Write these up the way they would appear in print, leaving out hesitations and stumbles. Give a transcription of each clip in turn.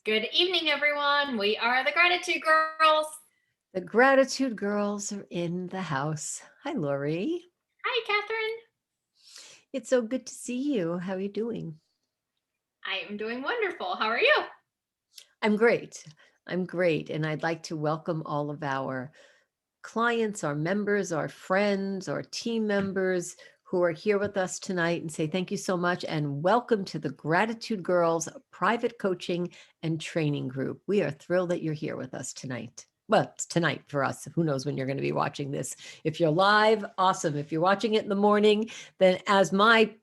Good evening, everyone. We are the Gratitude Girls. The Gratitude Girls are in the house. Hi, Lori. Hi, Catherine. It's so good to see you. How are you doing? I am doing wonderful. How are you? I'm great. I'm great. And I'd like to welcome all of our clients, our members, our friends, our team members who are here with us tonight and say thank you so much and welcome to the Gratitude Girls private coaching and training group. We are thrilled that you're here with us tonight. Well, it's tonight for us. Who knows when you're going to be watching this? If you're live, awesome. If you're watching it in the morning, then as my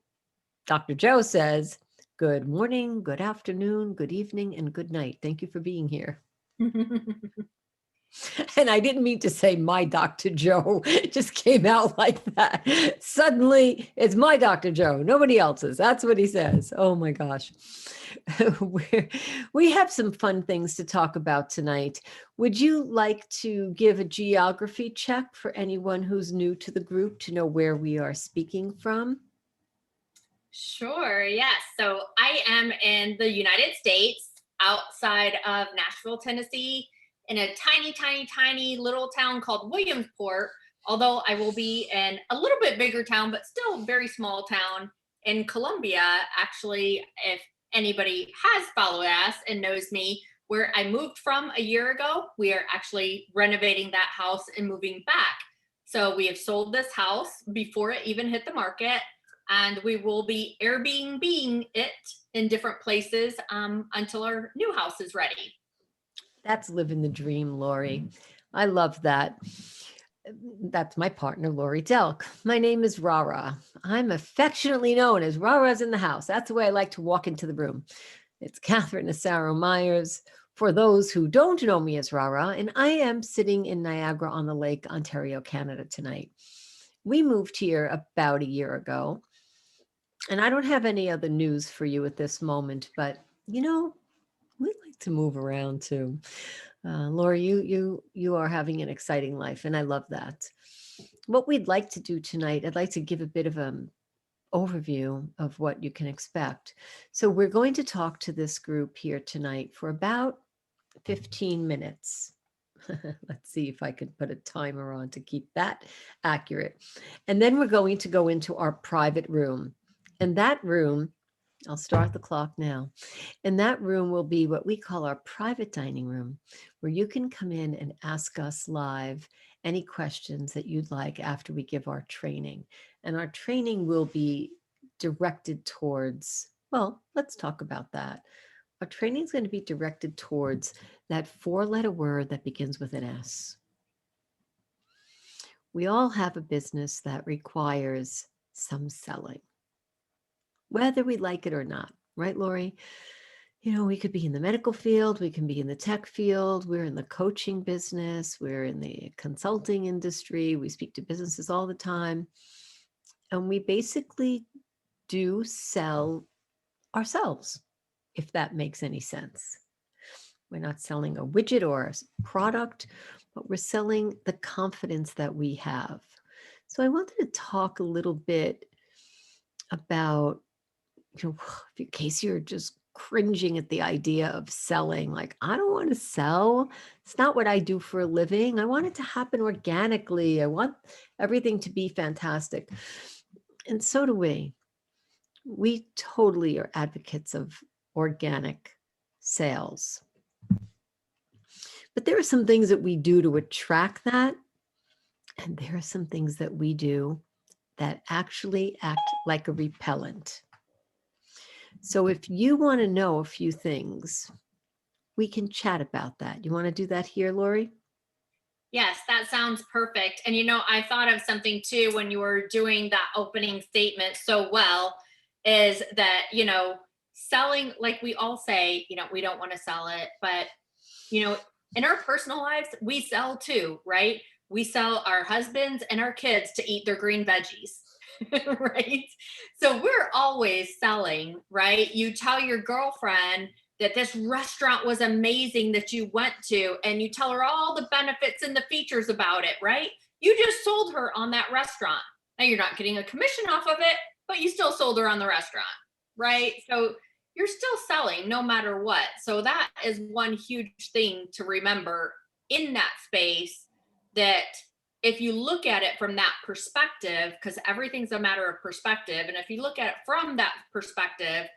Dr. Joe says, good morning, good afternoon, good evening, and good night. Thank you for being here. And I didn't mean to say my Dr. Joe. It just came out like that. Suddenly, it's my Dr. Joe, nobody else's. That's what he says. Oh my gosh. We have some fun things to talk about tonight. Would you like to give a geography check for anyone who's new to the group to know where we are speaking from? Sure, yes. So I am in the United States, outside of Nashville, Tennessee, in a tiny little town called Williamsport. Although I will be in a little bit bigger town, but still very small town in Columbia. Actually, if anybody has followed us and knows me, where I moved from a year ago, we are actually renovating that house and moving back. So we have sold this house before it even hit the market, and we will be Airbnb-ing it in different places until our new house is ready. That's living the dream, Lori. I love that. That's my partner, Lori Delk. My name is Rara. I'm affectionately known as Rara's in the house. That's the way I like to walk into the room. It's Catherine Asaro Myers. For those who don't know me as Rara, and I am sitting in Niagara on the Lake, Ontario, Canada tonight. We moved here about a year ago, and I don't have any other news for you at this moment, but we like to move around too. Laura, you are having an exciting life, and I love that. What we'd like to do tonight, I'd like to give a bit of an overview of what you can expect. So we're going to talk to this group here tonight for about 15 minutes. Let's see if I can put a timer on to keep that accurate. And then we're going to go into our private room. And that room, I'll start the clock now. And that room will be what we call our private dining room, where you can come in and ask us live any questions that you'd like after we give our training. And our training will be directed towards, well, let's talk about that. Our training is going to be directed towards that four-letter word that begins with an S. We all have a business that requires some selling, whether we like it or not, right, Lori? We could be in the medical field, we can be in the tech field, we're in the coaching business, we're in the consulting industry, we speak to businesses all the time. And we basically do sell ourselves, if that makes any sense. We're not selling a widget or a product, but we're selling the confidence that we have. So I wanted to talk a little bit about, in case you're just cringing at the idea of selling, like, I don't want to sell. It's not what I do for a living. I want it to happen organically. I want everything to be fantastic. And so do we. We totally are advocates of organic sales. But there are some things that we do to attract that. And there are some things that we do that actually act like a repellent. So if you want to know a few things, we can chat about that. You want to do that here, Lori? Yes, that sounds perfect. And I thought of something too when you were doing that opening statement so well, is that, selling, like we all say, we don't want to sell it, but, in our personal lives, we sell too, right? We sell our husbands and our kids to eat their green veggies. Right? So we're always selling, right? You tell your girlfriend that this restaurant was amazing that you went to, and you tell her all the benefits and the features about it, right? You just sold her on that restaurant. Now you're not getting a commission off of it, but you still sold her on the restaurant, right? So you're still selling no matter what. So that is one huge thing to remember in that space, that if you look at it from that perspective, because everything's a matter of perspective, and if you look at it from that perspective,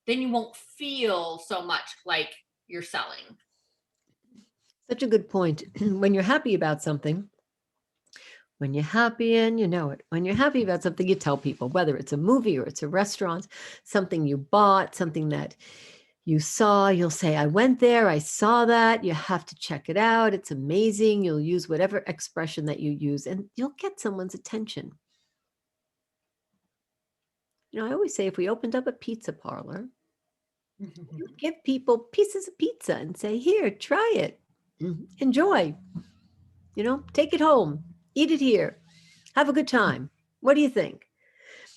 then you won't feel so much like you're selling. Such a good point. When you're happy about something, when you're happy and you know it, when you're happy about something, you tell people, whether it's a movie or it's a restaurant, something you bought, something that you saw, you'll say, I went there, I saw that. You have to check it out. It's amazing. You'll use whatever expression that you use and you'll get someone's attention. I always say if we opened up a pizza parlor, you'd give people pieces of pizza and say, here, try it. Enjoy. Take it home. Eat it here. Have a good time. What do you think?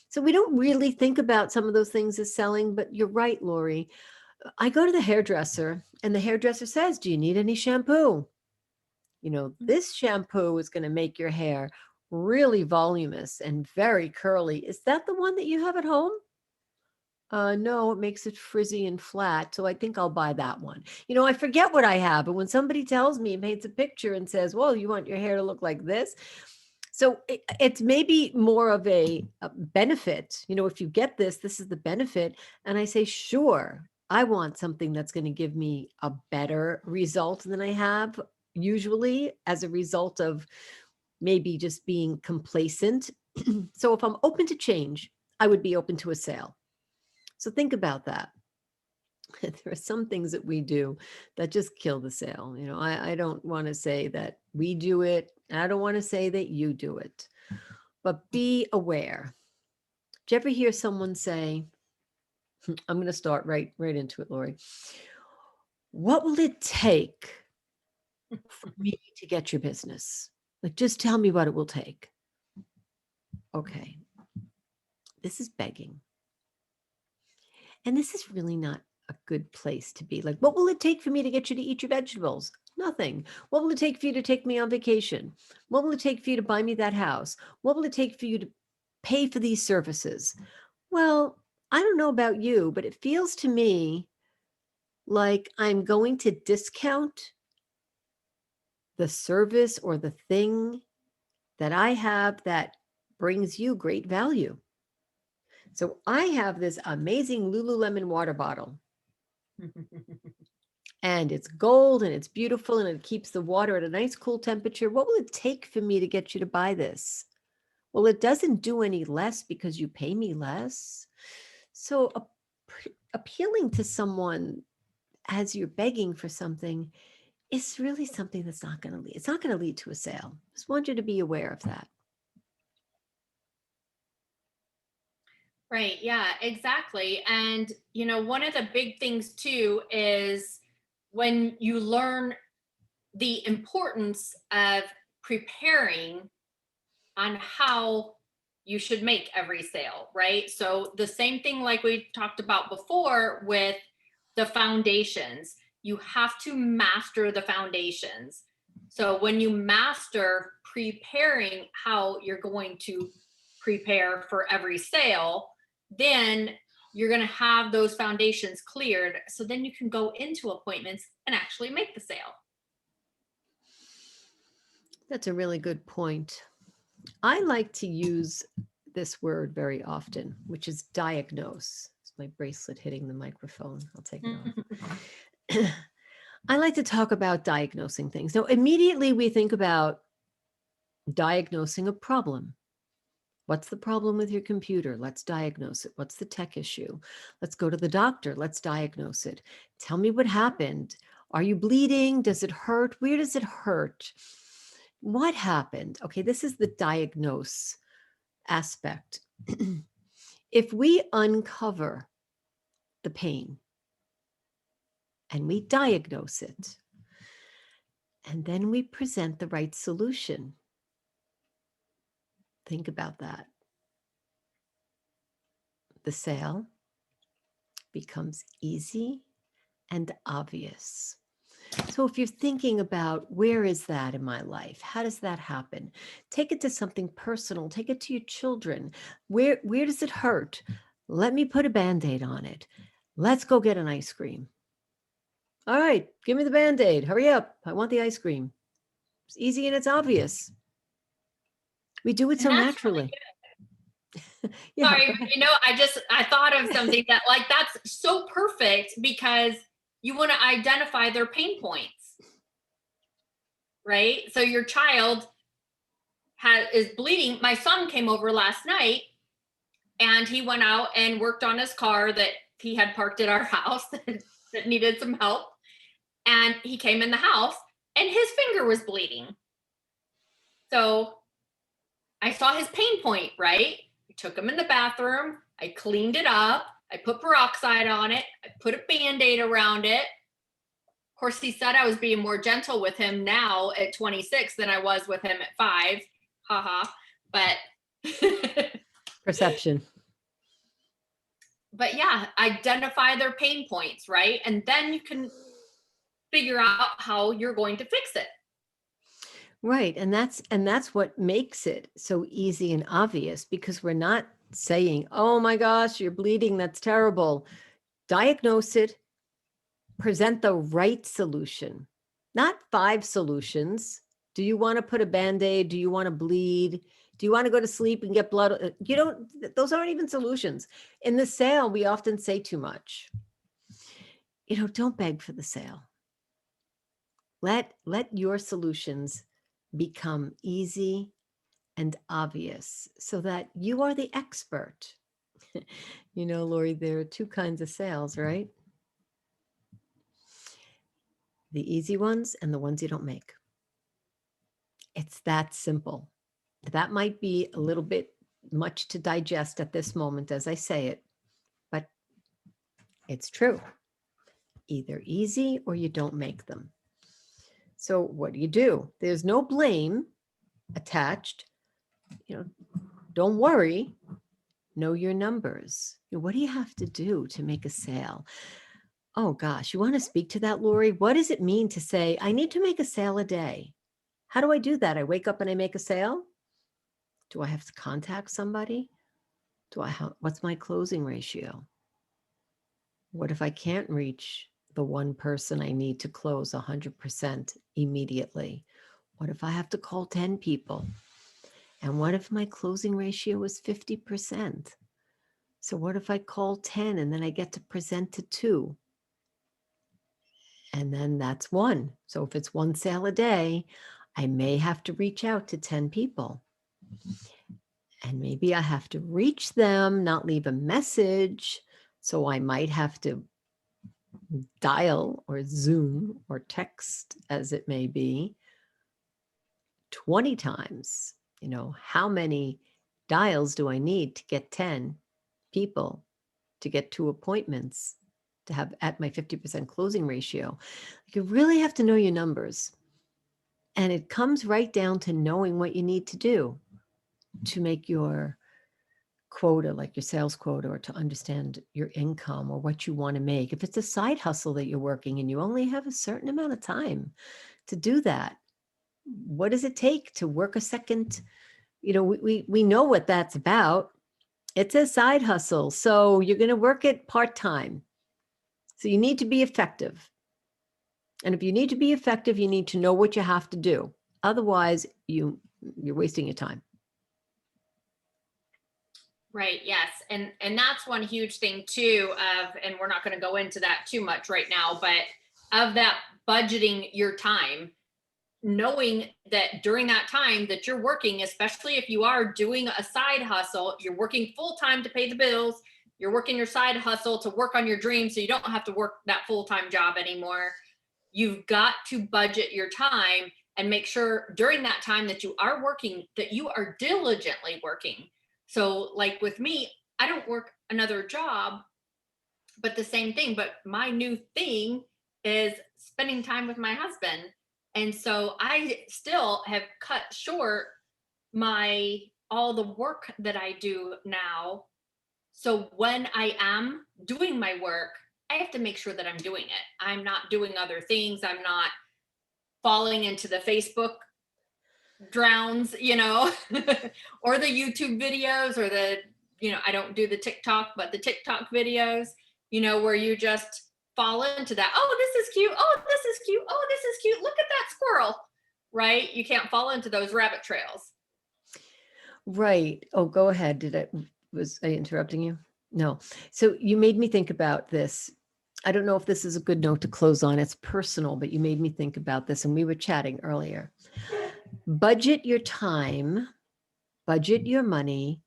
So we don't really think about some of those things as selling, but you're right, Lori. I go to the hairdresser and the hairdresser says, do you need any shampoo? This shampoo is going to make your hair really voluminous and very curly. Is that the one that you have at home? No, it makes it frizzy and flat. So I think I'll buy that one. I forget what I have. But when somebody tells me, paints a picture and says, well, you want your hair to look like this. So it's maybe more of a benefit. If you get this, this is the benefit. And I say, sure, I want something that's going to give me a better result than I have usually as a result of maybe just being complacent. So if I'm open to change, I would be open to a sale. So think about that. There are some things that we do that just kill the sale. I don't want to say that we do it. I don't want to say that you do it, but be aware. Did you ever hear someone say, I'm going to start right into it, Lori. What will it take for me to get your business? Like, just tell me what it will take. Okay. This is begging. And this is really not a good place to be. Like, what will it take for me to get you to eat your vegetables? Nothing. What will it take for you to take me on vacation? What will it take for you to buy me that house? What will it take for you to pay for these services? Well, I don't know about you, but it feels to me like I'm going to discount the service or the thing that I have that brings you great value. So I have this amazing Lululemon water bottle. And it's gold and it's beautiful and it keeps the water at a nice cool temperature. What will it take for me to get you to buy this? Well, it doesn't do any less because you pay me less. So appealing to someone as you're begging for something is really something that's not going to lead. It's not going to lead to a sale. Just want you to be aware of that. Right. Yeah, exactly. And, one of the big things too is when you learn the importance of preparing on how you should make every sale, right? So the same thing like we talked about before with the foundations, you have to master the foundations. So when you master preparing how you're going to prepare for every sale, then you're going to have those foundations cleared. So then you can go into appointments and actually make the sale. That's a really good point. I like to use this word very often, which is diagnose. It's my bracelet hitting the microphone. I'll take it off. I like to talk about diagnosing things. Now, immediately we think about diagnosing a problem. What's the problem with your computer? Let's diagnose it. What's the tech issue? Let's go to the doctor. Let's diagnose it. Tell me what happened. Are you bleeding? Does it hurt? Where does it hurt? What happened? Okay, this is the diagnose aspect. If we uncover the pain and we diagnose it, and then we present the right solution, think about that. The sale becomes easy and obvious. So if you're thinking about where is that in my life? How does that happen? Take it to something personal. Take it to your children. Where does it hurt? Let me put a Band-Aid on it. Let's go get an ice cream. All right, give me the Band-Aid. Hurry up. I want the ice cream. It's easy and it's obvious. We do it And so that's really naturally. Yeah, sorry, I thought of something that that's so perfect because you want to identify their pain points, right? So your child is bleeding. My son came over last night and he went out and worked on his car that he had parked at our house that needed some help. And he came in the house and his finger was bleeding. So I saw his pain point, right? I took him in the bathroom. I cleaned it up. I put peroxide on it. I put a Band-Aid around it. Of course, he said I was being more gentle with him now at 26 than I was with him at 5. Haha. But Perception. But yeah, identify their pain points, right? And then you can figure out how you're going to fix it. Right. And that's what makes it so easy and obvious, because we're not saying, oh my gosh, you're bleeding. That's terrible. Diagnose it, present the right solution, not 5 solutions. Do you want to put a Band-Aid? Do you want to bleed? Do you want to go to sleep and get blood? Those aren't even solutions. In the sale, we often say too much. Don't beg for the sale. Let your solutions become easy and obvious so that you are the expert. Lori, there are 2 kinds of sales, right? The easy ones and the ones you don't make. It's that simple. That might be a little bit much to digest at this moment as I say it, but it's true. Either easy or you don't make them. So what do? There's no blame attached. Don't worry. Know your numbers. What do you have to do to make a sale? Oh gosh, you want to speak to that, Lori? What does it mean to say, I need to make a sale a day? How do I do that? I wake up and I make a sale? Do I have to contact somebody? What's my closing ratio? What if I can't reach the one person I need to close 100% immediately? What if I have to call 10 people? And what if my closing ratio is 50%? So what if I call 10 and then I get to present to 2? And then that's 1. So if it's 1 sale a day, I may have to reach out to 10 people. And maybe I have to reach them, not leave a message. So I might have to dial or Zoom or text, as it may be, 20 times. How many dials do I need to get 10 people to get 2 appointments to have at my 50% closing ratio? You really have to know your numbers. And it comes right down to knowing what you need to do to make your quota, like your sales quota, or to understand your income or what you want to make. If it's a side hustle that you're working and you only have a certain amount of time to do that, what does it take to work a second? We know what that's about. It's a side hustle. So you're going to work it part-time. So you need to be effective. And if you need to be effective, you need to know what you have to do. Otherwise, you're wasting your time. Right. Yes. And that's one huge thing too and we're not going to go into that too much right now, but of that budgeting your time, knowing that during that time that you're working, especially if you are doing a side hustle, you're working full time to pay the bills, you're working your side hustle to work on your dream so you don't have to work that full-time job anymore. You've got to budget your time and make sure during that time that you are working, that you are diligently working. So like with me, I don't work another job, but the same thing. But my new thing is spending time with my husband. And so I still have cut short all the work that I do now. So when I am doing my work, I have to make sure that I'm doing it. I'm not doing other things. I'm not falling into the Facebook drowns, or the YouTube videos or I don't do the TikTok, but the TikTok videos. where you just fall into that. Oh, this is cute. Oh, this is cute. Oh, this is cute. Look at that squirrel, right? You can't fall into those rabbit trails. Right. Oh, go ahead. Was I interrupting you? No. So you made me think about this. I don't know if this is a good note to close on. It's personal, but you made me think about this, and we were chatting earlier. Budget your time, budget your money,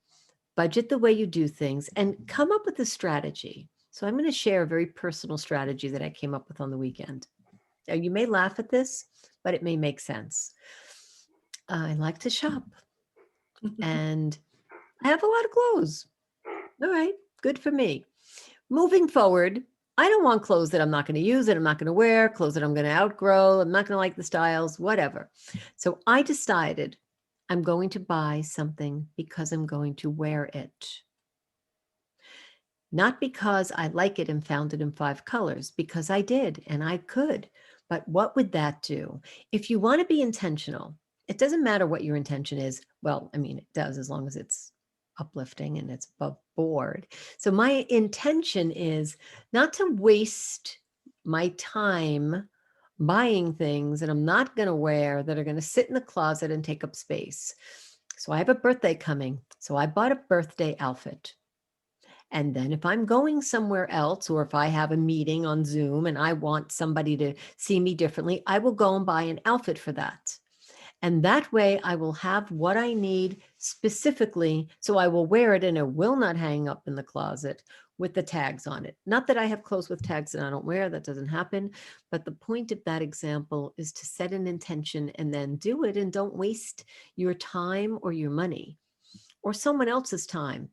budget the way you do things, and come up with a strategy. So I'm going to share a very personal strategy that I came up with on the weekend. Now, you may laugh at this, but it may make sense. I like to shop, and I have a lot of clothes. All right, good for me. Moving forward, I don't want clothes that I'm not going to use, that I'm not going to wear, clothes that I'm going to outgrow. I'm not going to like the styles, whatever. So I decided I'm going to buy something because I'm going to wear it. Not because I like it and found it in 5 colors, because I did and I could. But what would that do? If you want to be intentional, it doesn't matter what your intention is. Well, I mean, it does as long as it's uplifting and it's above board. So my intention is not to waste my time buying things that I'm not going to wear, that are going to sit in the closet and take up space. So I have a birthday coming. So I bought a birthday outfit. And then if I'm going somewhere else, or if I have a meeting on Zoom and I want somebody to see me differently, I will go and buy an outfit for that. And that way I will have what I need specifically. So I will wear it and it will not hang up in the closet with the tags on it. Not that I have clothes with tags that I don't wear, that doesn't happen. But the point of that example is to set an intention and then do it, and don't waste your time or your money or someone else's time.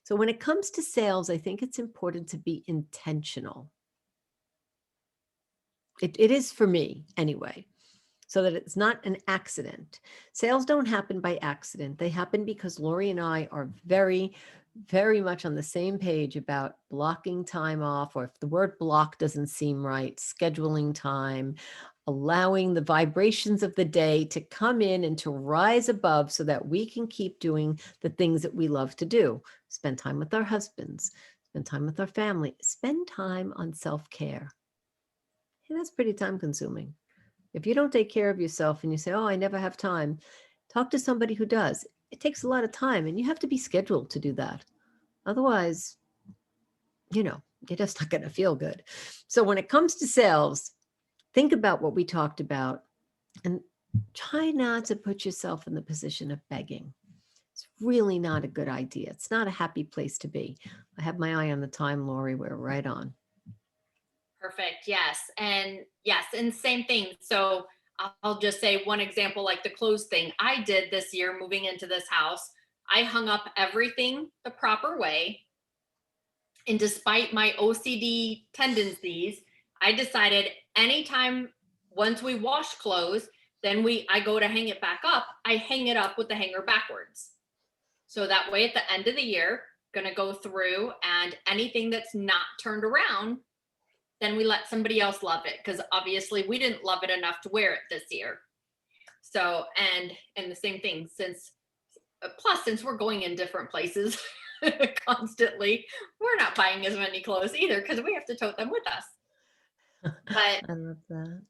So when it comes to sales, I think it's important to be intentional. It is for me anyway, so that it's not an accident. Sales don't happen by accident. They happen because Lori and I are very, very much on the same page about blocking time off, or if the word block doesn't seem right, scheduling time, allowing the vibrations of the day to come in and to rise above so that we can keep doing the things that we love to do. Spend time with our husbands, spend time with our family, spend time on self-care. Hey, that's pretty time consuming. If you don't take care of yourself and you say, oh, I never have time, talk to somebody who does. It takes a lot of time and you have to be scheduled to do that. Otherwise, you're just not going to feel good. So when it comes to sales, think about what we talked about and try not to put yourself in the position of begging. It's really not a good idea. It's not a happy place to be. I have my eye on the time, Lori. We're right on. Perfect. Yes. And same thing. So I'll just say one example, like the clothes thing I did this year moving into this house. I hung up everything the proper way. And despite my OCD tendencies, I decided anytime once we wash clothes, then I go to hang it back up, I hang it up with the hanger backwards. So that way at the end of the year, going to go through, and anything that's not turned around, then we let somebody else love it, because obviously we didn't love it enough to wear it this year. So and the same thing, since we're going in different places constantly, we're not buying as many clothes either, because we have to tote them with us. But I love that.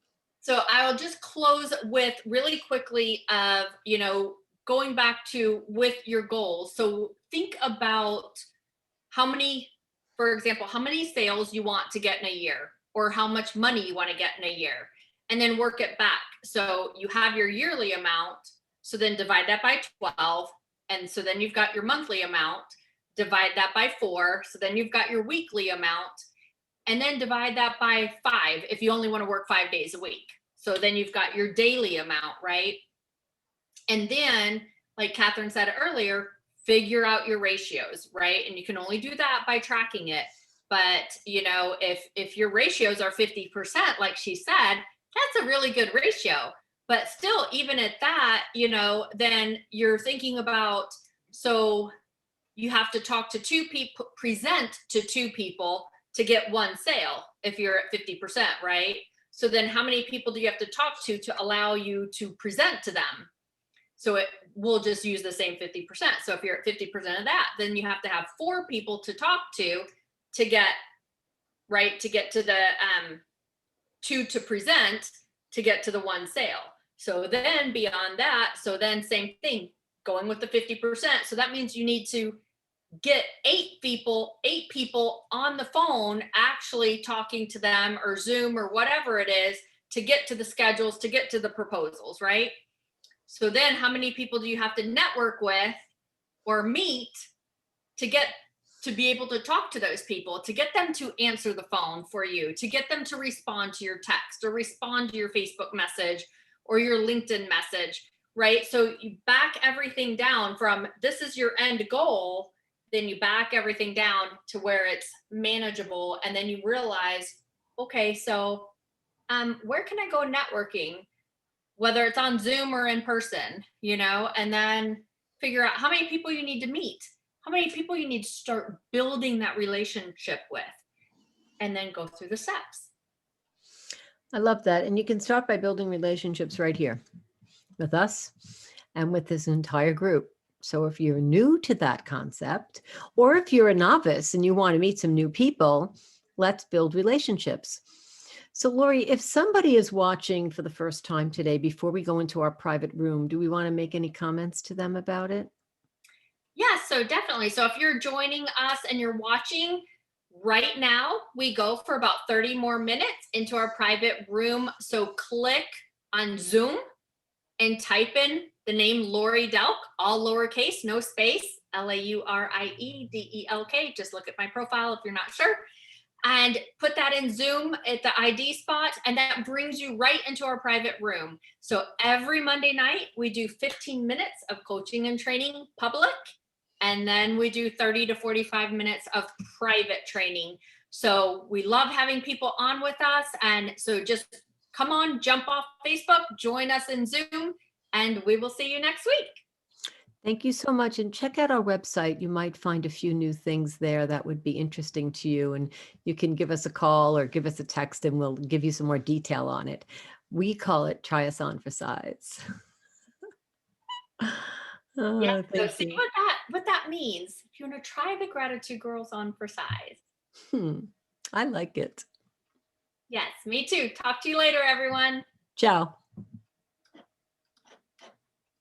so I'll just close with really quickly of, going back to with your goals. So think about for example, how many sales you want to get in a year, or how much money you want to get in a year, and then work it back. So you have your yearly amount. So then divide that by 12. And so then you've got your monthly amount, divide that by 4. So then you've got your weekly amount, and then divide that by 5 if you only want to work 5 days a week. So then you've got your daily amount, right? And then, like Catherine said earlier, figure out your ratios, right? And you can only do that by tracking it. But, if your ratios are 50%, like she said, that's a really good ratio. But still, even at that, then you're thinking about, so you have to talk to 2 people, present to 2 people to get 1 sale if you're at 50%, right? So then how many people do you have to talk to allow you to present to them? So we'll just use the same 50%. So if you're at 50% of that, then you have to have 4 people to talk to get right? To get to the two to present to get to the one sale. So then beyond that, so then same thing, going with the 50%. So that means you need to get eight people on the phone actually talking to them, or Zoom or whatever it is, to get to the schedules, to get to the proposals, right? So then how many people do you have to network with or meet to get to be able to talk to those people, to get them to answer the phone for you, to get them to respond to your text or respond to your Facebook message or your LinkedIn message, right? So you back everything down from this is your end goal, then you back everything down to where it's manageable. And then you realize, okay, so where can I go networking, whether it's on Zoom or in person, and then figure out how many people you need to meet, how many people you need to start building that relationship with, and then go through the steps. I love that. And you can start by building relationships right here with us and with this entire group. So if you're new to that concept, or if you're a novice and you want to meet some new people, let's build relationships. So Lori, if somebody is watching for the first time today, before we go into our private room, do we want to make any comments to them about it? Yeah, so definitely. So if you're joining us and you're watching right now, we go for about 30 more minutes into our private room. So click on Zoom and type in the name Lori Delk, all lowercase, no space, LAURIEDELK. Just look at my profile if you're not sure. And put that in Zoom at the ID spot, and that brings you right into our private room. So every Monday night, we do 15 minutes of coaching and training public, and then we do 30 to 45 minutes of private training. So we love having people on with us. And so just come on, jump off Facebook, join us in Zoom, and we will see you next week. Thank you so much. And check out our website. You might find a few new things there that would be interesting to you. And you can give us a call or give us a text and we'll give you some more detail on it. We call it Try Us On for Size. Yeah, so Thank see you. what that means. If you want to try the Gratitude Girls on for size. I like it. Yes, me too. Talk to you later, everyone. Ciao.